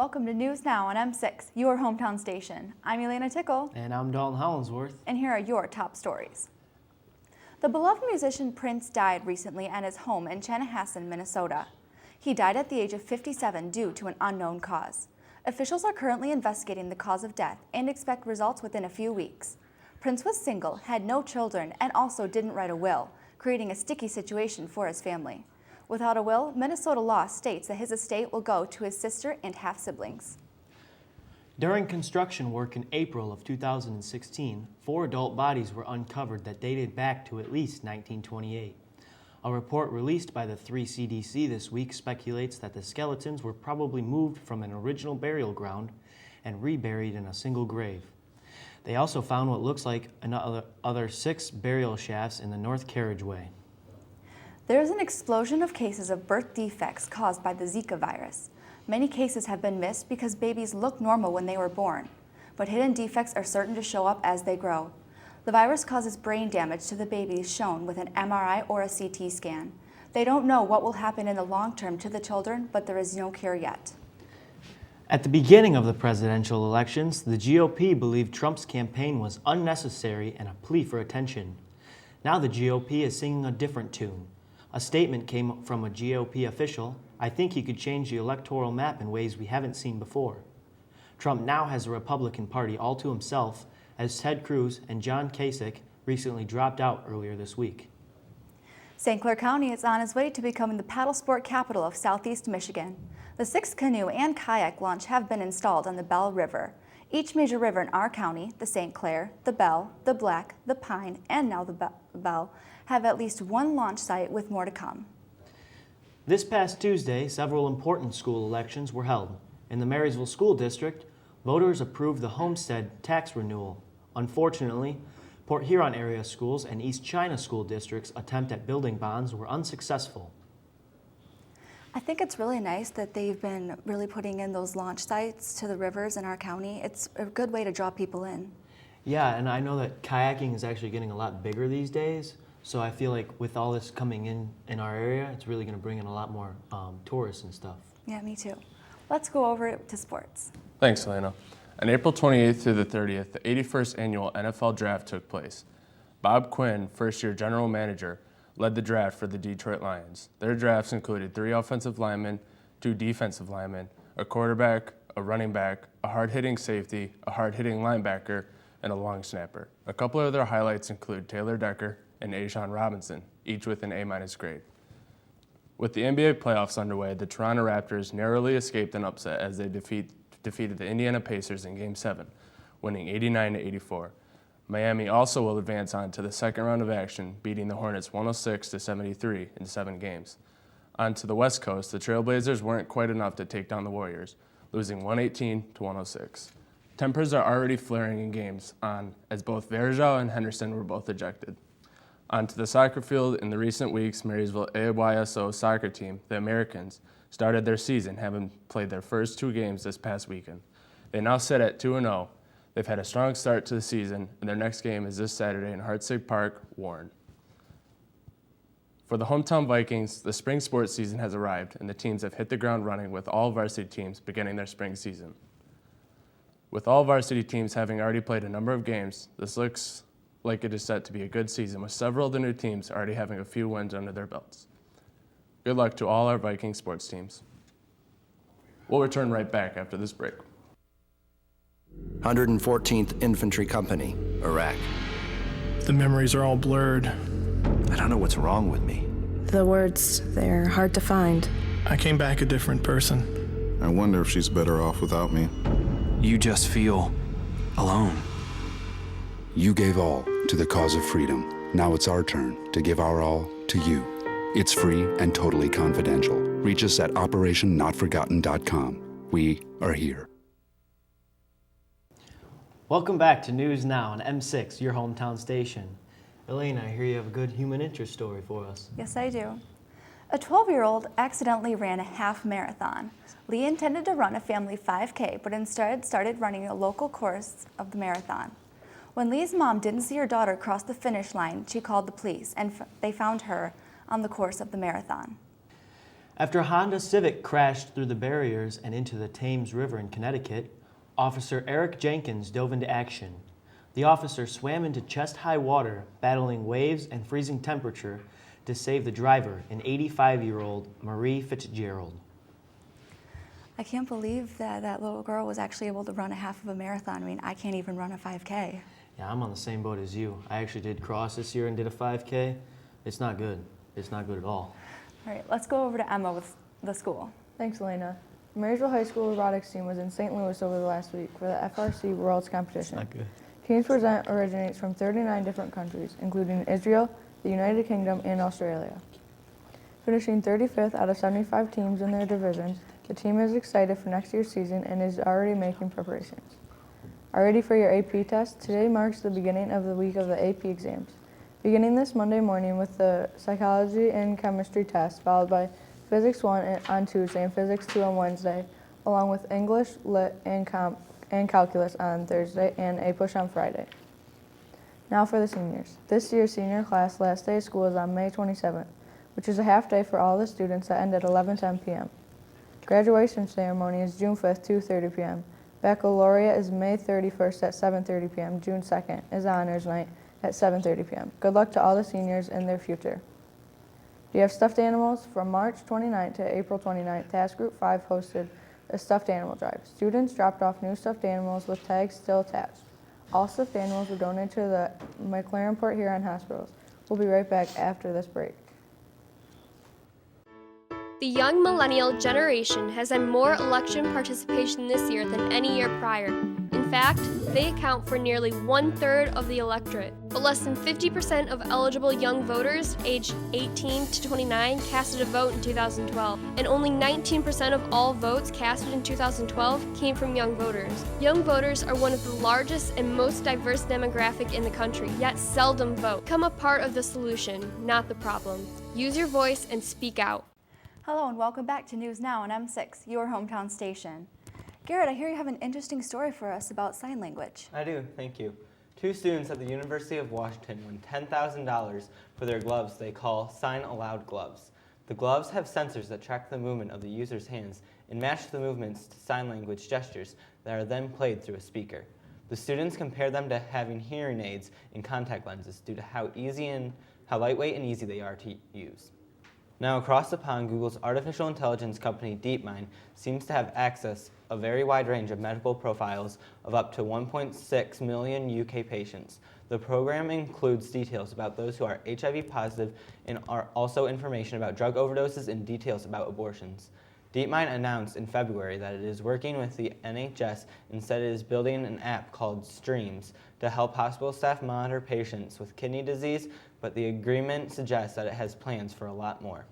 Welcome to News Now on M6, your hometown station. I'm Elena Tickle. And I'm Dalton Hollinsworth. And here are your top stories. The beloved musician Prince died recently at his home in Chanhassen, Minnesota. He died at the age of 57 due to an unknown cause. Officials are currently investigating the cause of death and expect results within a few weeks. Prince was single, had no children, and also didn't write a will, creating a sticky situation for his family. Without a will, Minnesota law states that his estate will go to his sister and half-siblings. During construction work in April of 2016, 4 adult bodies were uncovered that dated back to at least 1928. A report released by the 3 CDC this week speculates that the skeletons were probably moved from an original burial ground and reburied in a single grave. They also found what looks like other 6 burial shafts in the north carriageway. There is an explosion of cases of birth defects caused by the Zika virus. Many cases have been missed because babies look normal when they were born, but hidden defects are certain to show up as they grow. The virus causes brain damage to the babies shown with an MRI or a CT scan. They don't know what will happen in the long term to the children, but there is no cure yet. At the beginning of the presidential elections, the GOP believed Trump's campaign was unnecessary and a plea for attention. Now the GOP is singing a different tune. A statement came from a GOP official. "I think he could change the electoral map in ways we haven't seen before." Trump now has a Republican Party all to himself, as Ted Cruz and John Kasich recently dropped out earlier this week. St. Clair County is on its way to becoming the paddle sport capital of Southeast Michigan. The 6 canoe and kayak launch have been installed on the Bell River. Each major river in our county, the St. Clair, the Bell, the Black, the Pine, and now the Bell, have at least one launch site with more to come. This past Tuesday, several important school elections were held. In the Marysville School District, voters approved the homestead tax renewal. Unfortunately, Port Huron area schools and East China School District's attempt at building bonds were unsuccessful. I think it's really nice that they've been really putting in those launch sites to the rivers in our county. It's a good way to draw people in. Yeah, and I know that kayaking is actually getting a lot bigger these days. So I feel like with all this coming in our area, it's really going to bring in a lot more tourists and stuff. Yeah, me too. Let's go over to sports. Thanks, Elena. On April 28th through the 30th, the 81st annual NFL Draft took place. Bob Quinn, first-year general manager, led the draft for the Detroit Lions. Their drafts included 3 offensive linemen, 2 defensive linemen, a quarterback, a running back, a hard-hitting safety, a hard-hitting linebacker, and a long snapper. A couple of their highlights include Taylor Decker and A'Shawn Robinson, each with an A- grade. With the NBA playoffs underway, the Toronto Raptors narrowly escaped an upset as they defeated the Indiana Pacers in Game 7, winning 89-84. Miami also will advance on to the second round of action, beating the Hornets 106-73 in 7 games. On to the West Coast, the Trailblazers weren't quite enough to take down the Warriors, losing 118-106. Tempers are already flaring in games on, as both Varejao and Henderson were both ejected. Onto the soccer field, in the recent weeks, Marysville AYSO soccer team, the Americans, started their season, having played their first 2 games this past weekend. They now sit at 2-0. They've had a strong start to the season, and their next game is this Saturday in Hartsig Park, Warren. For the hometown Vikings, the spring sports season has arrived, and the teams have hit the ground running with all varsity teams beginning their spring season. With all varsity teams having already played a number of games, this looks like it is set to be a good season, with several of the new teams already having a few wins under their belts. Good luck to all our Viking sports teams. We'll return right back after this break. 114th Infantry Company, Iraq. The memories are all blurred. I don't know what's wrong with me. The words, they're hard to find. I came back a different person. I wonder if she's better off without me. You just feel alone. You gave all to the cause of freedom. Now it's our turn to give our all to you. It's free and totally confidential. Reach us at operationnotforgotten.com. We are here. Welcome back to News Now on M6, your hometown station. Elena, I hear you have a good human interest story for us. Yes, I do. A 12-year-old accidentally ran a half marathon. Lee intended to run a family 5K, but instead started running a local course of the marathon. When Lee's mom didn't see her daughter cross the finish line, she called the police, and they found her on the course of the marathon. After a Honda Civic crashed through the barriers and into the Thames River in Connecticut, Officer Eric Jenkins dove into action. The officer swam into chest-high water, battling waves and freezing temperature to save the driver, an 85-year-old Marie Fitzgerald. I can't believe that that little girl was actually able to run a half of a marathon. I mean, I can't even run a 5K. Yeah, I'm on the same boat as you. I actually did cross this year and did a 5K. It's not good. It's not good at all. All right, let's go over to Emma with the school. Thanks, Elena. Marysville High School robotics team was in St. Louis over the last week for the FRC Worlds competition. Not good. Team's present originates from 39 different countries, including Israel, the United Kingdom, and Australia. Finishing 35th out of 75 teams in their divisions, the team is excited for next year's season and is already making preparations. Are ready for your AP test? Today marks the beginning of the week of the AP exams. Beginning this Monday morning with the psychology and chemistry test, followed by Physics 1 on Tuesday and Physics 2 on Wednesday, along with English, Lit, and Calculus on Thursday, and a push on Friday. Now for the seniors. This year's senior class last day of school is on May 27th, which is a half day for all the students that end at 11:10 p.m. Graduation ceremony is June 5th, 2:30 p.m. Baccalaureate is May 31st at 7:30 p.m. June 2nd is honors night at 7:30 p.m. Good luck to all the seniors in their future. Do you have stuffed animals? From March 29th to April 29th, Task Group 5 hosted a stuffed animal drive. Students dropped off new stuffed animals with tags still attached. All stuffed animals were donated to the McLaren Huron Hospitals. We'll be right back after this break. The young millennial generation has had more election participation this year than any year prior. In fact, they account for nearly 1/3 of the electorate. But less than 50% of eligible young voters aged 18 to 29 casted a vote in 2012, and only 19% of all votes casted in 2012 came from young voters. Young voters are one of the largest and most diverse demographic in the country, yet seldom vote. Become a part of the solution, not the problem. Use your voice and speak out. Hello and welcome back to News Now on M6, your hometown station. Garrett, I hear you have an interesting story for us about sign language. I do, thank you. Two students at the University of Washington won $10,000 for their gloves they call Sign Aloud gloves. The gloves have sensors that track the movement of the user's hands and match the movements to sign language gestures that are then played through a speaker. The students compare them to having hearing aids and contact lenses due to how lightweight and easy they are to use. Now, across the pond, Google's artificial intelligence company DeepMind seems to have access a very wide range of medical profiles of up to 1.6 million UK patients. The program includes details about those who are HIV positive and are also information about drug overdoses and details about abortions. DeepMind announced in February that it is working with the NHS and said it is building an app called Streams to help hospital staff monitor patients with kidney disease, but the agreement suggests that it has plans for a lot more.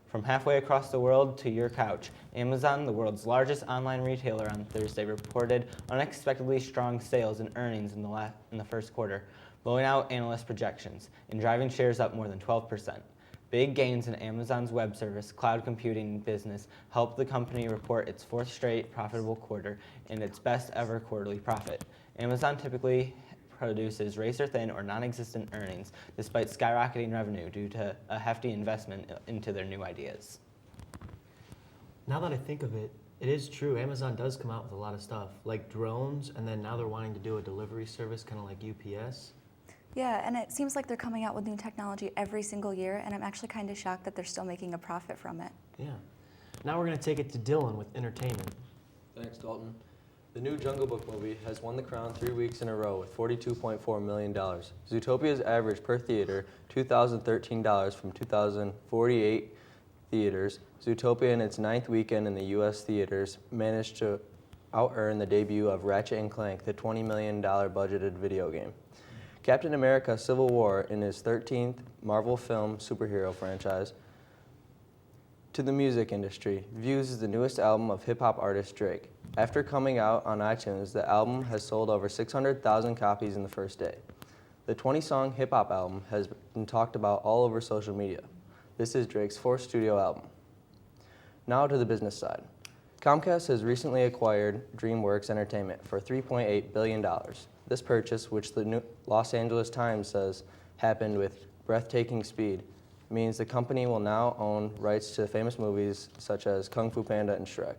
From halfway across the world to your couch, Amazon, the world's largest online retailer, on Thursday reported unexpectedly strong sales and earnings in the first quarter, blowing out analyst projections and driving shares up more than 12%. Big gains in Amazon's web service cloud computing business helped the company report its fourth straight profitable quarter and its best ever quarterly profit. Amazon typically produces razor-thin or non-existent earnings despite skyrocketing revenue due to a hefty investment into their new ideas. Now that I think of it, it is true. Amazon does come out with a lot of stuff, like drones, and then now they're wanting to do a delivery service kind of like UPS. Yeah, and it seems like they're coming out with new technology every single year, and I'm actually kind of shocked that they're still making a profit from it. Yeah. Now we're going to take it to Dylan with entertainment. Thanks, Dalton. The new Jungle Book movie has won the crown 3 weeks in a row with $42.4 million. Zootopia's average per theater, $2,013 from 2,048 theaters. Zootopia, in its 9th weekend in the U.S. theaters, managed to out-earn the debut of Ratchet & Clank, the $20 million budgeted video game. Captain America: Civil War, in his 13th Marvel film superhero franchise, to the music industry, views as the newest album of hip-hop artist Drake. After coming out on iTunes, the album has sold over 600,000 copies in the first day. The 20-song hip-hop album has been talked about all over social media. This is Drake's 4th studio album. Now to the business side. Comcast has recently acquired DreamWorks Entertainment for $3.8 billion. This purchase, which the Los Angeles Times says happened with breathtaking speed, means the company will now own rights to famous movies such as Kung Fu Panda and Shrek.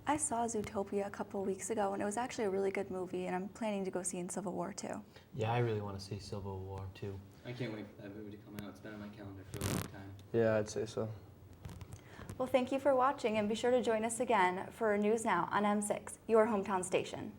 I saw Zootopia a couple weeks ago, and it was actually a really good movie, and I'm planning to go see in Civil War too. Yeah, I really want to see Civil War too. I can't wait for that movie to come out. It's been on my calendar for a long time. Yeah, I'd say so. Well, thank you for watching, and be sure to join us again for News Now on M6, your hometown station.